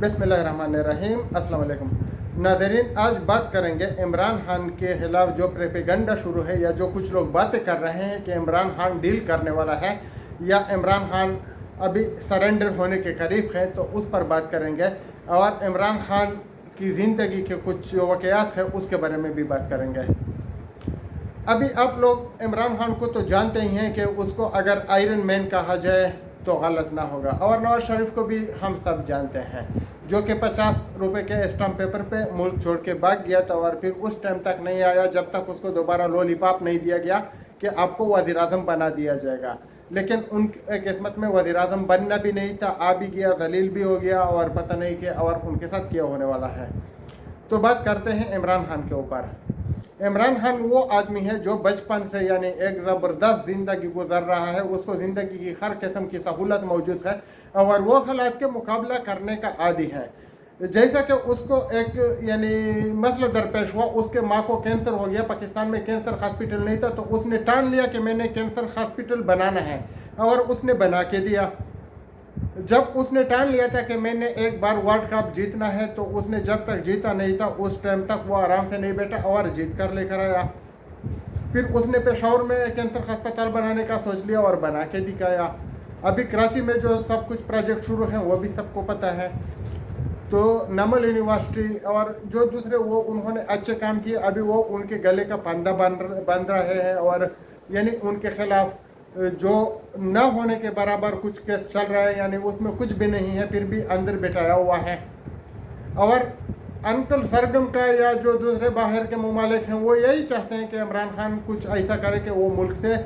बिस्मिल्लाहिर्रहमानिर्रहीम। अस्सलाम वालेकुम नाज़रीन, आज बात करेंगे इमरान खान के ख़िलाफ़ जो प्रोपेगेंडा शुरू है या जो कुछ लोग बातें कर रहे हैं कि इमरान खान डील करने वाला है या इमरान खान अभी सरेंडर होने के करीब है, तो उस पर बात करेंगे। और इमरान खान की ज़िंदगी के कुछ जो वाक़यात है उसके बारे में भी बात करेंगे। अभी आप लोग इमरान खान को तो जानते ही हैं कि उसको अगर आयरन मैन कहा जाए तो गलत ना होगा, और नवाज शरीफ को भी हम सब जानते हैं, जो कि 50 रुपए के स्टाम्प पेपर पे मुल्क छोड़ के भाग गया था और फिर उस टाइम तक नहीं आया जब तक उसको दोबारा लॉलीपॉप नहीं दिया गया कि आपको वज़ीर आज़म बना दिया जाएगा। लेकिन उनके किस्मत में वज़ीर आज़म बनना भी नहीं था, आ भी गया, जलील भी हो गया और पता नहीं कि और उनके साथ क्या होने वाला है। तो बात करते हैं इमरान खान के ऊपर। इमरान खान वो आदमी है जो बचपन से यानी एक ज़बरदस्त ज़िंदगी गुजर रहा है, उसको ज़िंदगी की हर किस्म की सहूलत मौजूद है और वो हालात के मुकाबला करने का आदी है। जैसा कि उसको एक यानी मसला दरपेश हुआ, उसके माँ को कैंसर हो गया, पाकिस्तान में कैंसर हॉस्पिटल नहीं था, तो उसने ठान लिया कि मैंने कैंसर हॉस्पिटल बनाना है और उसने बना के दिया। जब उसने ठान लिया था कि मैंने एक बार वर्ल्ड कप जीतना है, तो उसने जब तक जीता नहीं था उस टाइम तक वो आराम से नहीं बैठा और जीत कर लेकर आया। फिर उसने पेशावर में कैंसर अस्पताल बनाने का सोच लिया और बना के दिखाया। अभी कराची में जो सब कुछ प्रोजेक्ट शुरू हैं वो भी सबको पता है। तो नमल यूनिवर्सिटी और जो दूसरे वो उन्होंने अच्छे काम किए, अभी वो उनके गले का फंदा बन रहे हैं और यानी उनके खिलाफ जो न होने के बराबर कुछ केस चल रहा है, यानी उसमें कुछ भी नहीं है फिर भी अंदर बिठाया हुआ है। और अंकल सरगम का या जो दूसरे बाहर के ममालिक हैं वो यही चाहते हैं कि इमरान खान कुछ ऐसा करे कि वो मुल्क से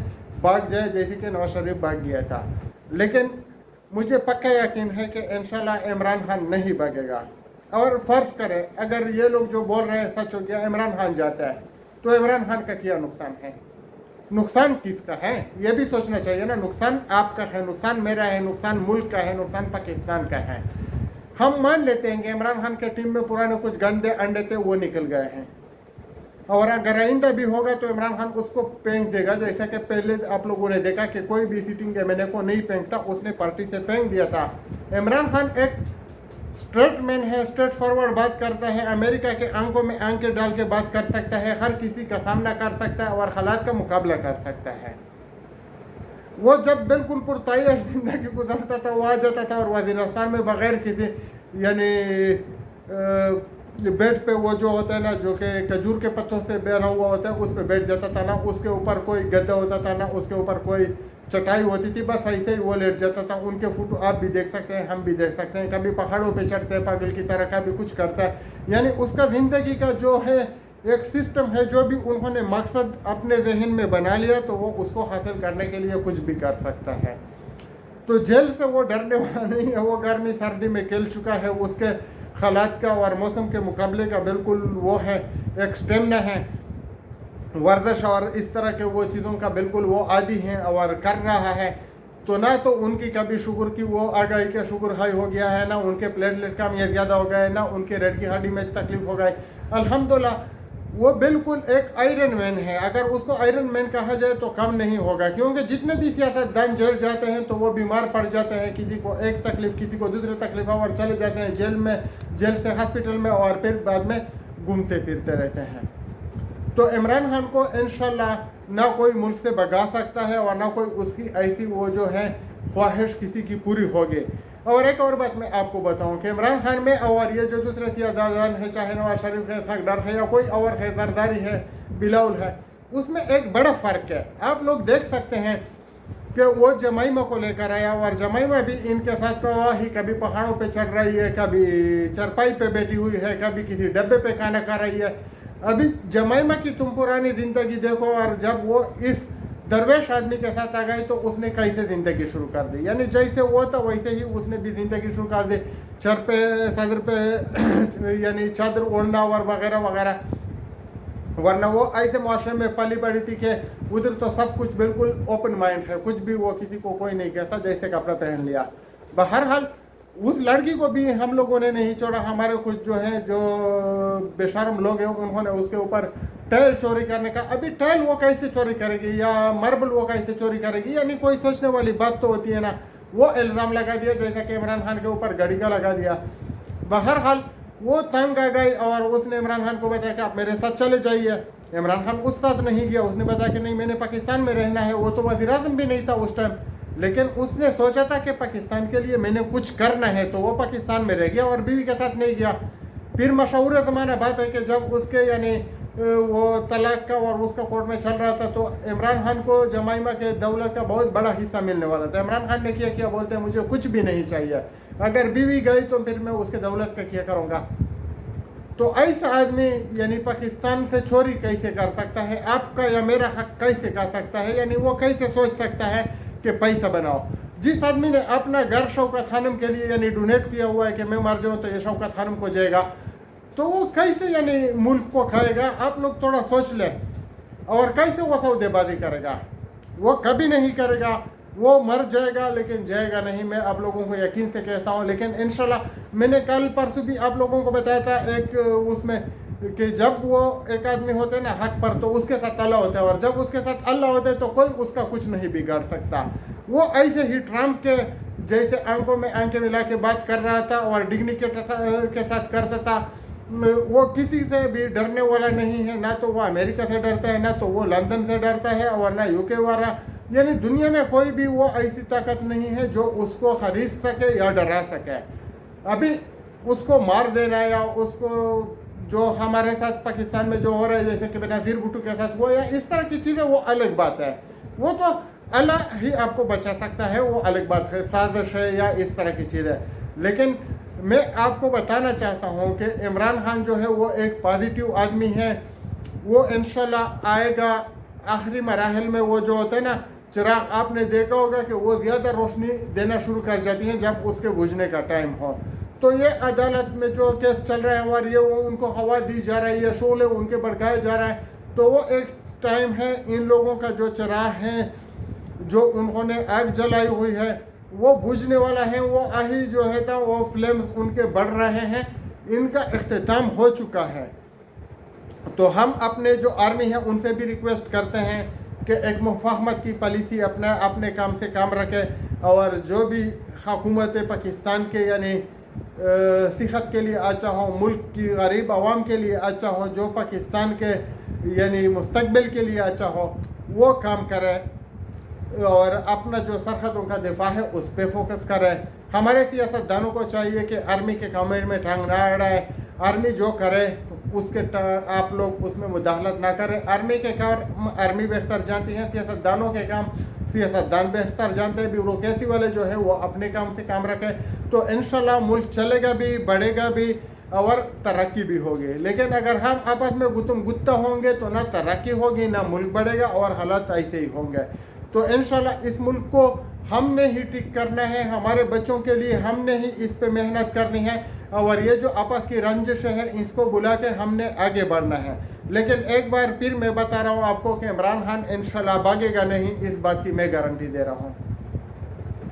भाग जाए, जैसे कि नवाज शरीफ भाग गया था। लेकिन मुझे पक्का यकीन है कि इंशाल्लाह इमरान खान नहीं भागेगा। और फ़र्ज़ करें अगर ये लोग जो बोल रहे हैं सच हो गया, इमरान खान जाता है, तो इमरान खान का क्या नुकसान है? नुकसान किसका है ये भी सोचना चाहिए ना। नुकसान आपका है, नुकसान मेरा है, नुकसान मुल्क का है, नुकसान पाकिस्तान का है। हम मान लेते हैं कि इमरान खान के टीम में पुराने कुछ गंदे अंडे थे वो निकल गए हैं, और अगर आइंदा भी होगा तो इमरान खान उसको फेंक देगा। जैसा कि पहले आप लोगों ने देखा कि कोई भी सिटिंग एमएनए को नहीं फेंकता, उसने पार्टी से फेंक दिया था। इमरान खान एक स्ट्रेट मैन है, स्ट्रेट फॉरवर्ड बात करता है, अमेरिका के आंखों में आंखें डाल के बात कर सकता है, हर किसी का सामना कर सकता है और हालात का मुकाबला कर सकता है। वो जब बिल्कुल पुरतैयार जिंदगी गुजरता था, वो आ जाता था और वज़ीरिस्तान में बग़ैर किसी यानी बेड पे वो जो होता है ना, जो कि खजूर के पत्तों से बना हुआ होता है, उस पर बैठ जाता था ना, उसके ऊपर कोई गद्दा होता था ना, उसके ऊपर कोई चटाई होती थी, बस ऐसे ही वो लेट जाता था। उनके फोटो आप भी देख सकते हैं, हम भी देख सकते हैं, कभी पहाड़ों पे चढ़ते हैं पागल की तरह, कभी कुछ करता है। यानी उसका ज़िंदगी का जो है एक सिस्टम है, जो भी उन्होंने मकसद अपने जहन में बना लिया तो वो उसको हासिल करने के लिए कुछ भी कर सकता है। तो जेल से वो डरने वाला नहीं है, वो गर्मी सर्दी में खेल चुका है, उसके हालात का और मौसम के मुकाबले का बिल्कुल वो है, एक स्टेमिना है, वर्जिश और इस तरह के वो चीज़ों का बिल्कुल वो आदी हैं और कर रहा है। तो ना तो उनकी कभी शुगर की वो आ गई कि शुगर हाई हो गया है, ना उनके प्लेटलेट कम या ज़्यादा हो गए, ना उनके रेड की हड्डी में तकलीफ हो गई। अल्हम्दुलिल्लाह वो बिल्कुल एक आयरन मैन है। अगर उसको आयरन मैन कहा जाए तो कम नहीं होगा, क्योंकि जितने भी सियासतदान जेल जाते हैं तो वो बीमार पड़ जाते हैं, किसी को एक तकलीफ किसी को दूसरी तकलीफ और चले जाते हैं जेल में, जेल से हॉस्पिटल में और फिर बाद में घूमते फिरते रहते हैं। तो इमरान खान को इंशाल्लाह ना कोई मुल्क से भगा सकता है और ना कोई उसकी ऐसी वो जो है ख्वाहिश किसी की पूरी होगी। और एक और बात मैं आपको बताऊं कि इमरान खान में और ये जो दूसरे सियासतदान है, चाहे नवाज शरीफ है, सकदर है या कोई और है, जरदारी है, बिलाउल है, उसमें एक बड़ा फ़र्क है। आप लोग देख सकते हैं कि वो जमाइमा को लेकर आया और जमाइमा भी इनके साथ तो ही कभी पहाड़ों पे चढ़ रही है, कभी चरपाई पे बैठी हुई है, कभी किसी डब्बे पे खाना खा रही है। अभी जमाइमा की तुम पुरानी ज़िंदगी देखो, और जब वो इस दरवेश आदमी के साथ आ गई तो उसने कैसे ज़िंदगी शुरू कर दी, यानी जैसे वो था वैसे ही उसने भी ज़िंदगी शुरू कर दी, सर पे सदर पे यानी चादर ओढ़ना और वगैरह वगैरह। वरना वो ऐसे माशरे में पली बड़ी थी कि उधर तो सब कुछ बिल्कुल ओपन माइंड है, कुछ भी वो किसी को कोई नहीं कहता, जैसे कपड़ा पहन लिया। बहरहाल उस लड़की को भी हम लोगों ने नहीं छोड़ा। हमारे कुछ जो है जो बेशर्म लोग हैं उन्होंने उसके ऊपर टैल चोरी करने का, अभी टैल वो कैसे चोरी करेगी या मार्बल वो कैसे चोरी करेगी, यानी कोई सोचने वाली बात तो होती है ना। वो इल्ज़ाम लगा दिया जैसा कि इमरान खान के ऊपर गाड़ी का लगा दिया। बहरहाल वो तंग आ गई और उसने इमरान खान को बताया कि आप मेरे साथ चले जाइए। इमरान खान उस साथ नहीं गया, उसने बताया कि नहीं मैंने पाकिस्तान में रहना है। वो तो वज़ीर-ए-आज़म भी नहीं था उस टाइम, लेकिन उसने सोचा था कि पाकिस्तान के लिए मैंने कुछ करना है, तो वो पाकिस्तान में रह गया और बीवी के साथ नहीं गया। फिर मशहूर ज़माना बात है कि जब उसके यानी वो तलाक का और उसका कोर्ट में चल रहा था, तो इमरान खान को जमाइमा के दौलत का बहुत बड़ा हिस्सा मिलने वाला था। इमरान खान ने किया बोलते हैं मुझे कुछ भी नहीं चाहिए, अगर बीवी गई तो फिर मैं उसके दौलत का क्या करूँगा। तो ऐसा आदमी यानी पाकिस्तान से चोरी कैसे कर सकता है, आपका या मेरा हक कैसे कर सकता है, यानी वो कैसे सोच सकता है कि पैसा बनाओ। जिस आदमी ने अपना घर शौकत खानम के लिए यानी डोनेट किया हुआ है कि मैं मर जाऊँ तो ये शौकत खानम को जाएगा, तो वो कैसे यानी मुल्क को खाएगा। आप लोग थोड़ा सोच लें। और कैसे वो सौदेबाजी करेगा, वो कभी नहीं करेगा, वो मर जाएगा लेकिन जाएगा नहीं, मैं आप लोगों को यकीन से कहता हूँ। लेकिन इंशाल्लाह मैंने कल परसों भी आप लोगों को बताया था एक उसमें कि जब वो एक आदमी होते हैं ना हक पर, तो उसके साथ अल्लाह होता है, और जब उसके साथ अल्लाह होता है तो कोई उसका कुछ नहीं बिगाड़ सकता। वो ऐसे ही ट्रम्प के जैसे आंखों में आंखें मिला के बात कर रहा था और डिग्निटी के साथ करता था। वो किसी से भी डरने वाला नहीं है, ना तो वो अमेरिका से डरता है, ना तो वो लंदन से डरता है, और ना यूके वाला, यानी दुनिया में कोई भी वो ऐसी ताकत नहीं है जो उसको खरीद सके या डरा सके। अभी उसको मार देना या उसको जो हमारे साथ पाकिस्तान में जो हो रहा है जैसे कि बेनज़ीर भुट्टो के साथ वो, या इस तरह की चीज़ें, वो अलग बात है। वो तो अल्लाह ही आपको बचा सकता है, वो अलग बात है, साजिश है या इस तरह की चीज़ है। लेकिन मैं आपको बताना चाहता हूँ कि इमरान खान जो है वो एक पॉजिटिव आदमी है। वो इंशाल्लाह आएगा आखिरी मराहल में। वो जो होता है ना चिराग, आपने देखा होगा कि वो ज़्यादा रोशनी देना शुरू कर जाती हैं जब उसके बुझने का टाइम हो। तो ये अदालत में जो केस चल रहा है और ये वो उनको हवा दी जा रही है, शोले उनके भड़काए जा रहा है, तो वो एक टाइम है इन लोगों का जो चिराग है, जो उन्होंने आग जलाई हुई है, वो बुझने वाला है। वो आही जो है था वो फ्लेम्स उनके बढ़ रहे हैं, इनका इख्तिताम हो चुका है। तो हम अपने जो आर्मी है उनसे भी रिक्वेस्ट करते हैं कि एक मुफाहमत की पॉलिसी अपने काम से काम रखे, और जो भी हुकूमत पाकिस्तान के यानी सिखत के लिए अच्छा हो, मुल्क की गरीब आवाम के लिए अच्छा हो, जो पाकिस्तान के यानी मुस्तकबिल के लिए अच्छा हो, वो काम करें, और अपना जो सरहदों का दिफा है उस पर फोकस करें। हमारे सियासतदानों को चाहिए कि आर्मी के काम में टांग ना अड़ाए, आर्मी जो करे उसके आप लोग उसमें मुदाखलत ना करें। आर्मी के काम आर्मी बेहतर जानती है, सियासतदानों के काम सियासतदान बेहतर जानते हैं। ब्यूरोक्रेसी वाले जो है वो अपने काम से काम रखें, तो इंशाल्लाह मुल्क चलेगा भी, बढ़ेगा भी और तरक्की भी होगी। लेकिन अगर हम आपस में गुत्तम गुत्ता होंगे तो ना तरक्की होगी ना मुल्क बढ़ेगा, और हालात ऐसे ही होंगे। तो इंशाल्लाह इस मुल्क को हमने ही ठीक करना है, हमारे बच्चों के लिए हमने ही इस पे मेहनत करनी है, और ये जो आपस की रंजिश है इसको बुला के हमने आगे बढ़ना है। लेकिन एक बार फिर मैं बता रहा हूँ आपको कि इमरान खान इंशाल्लाह भागेगा नहीं, इस बात की मैं गारंटी दे रहा हूँ।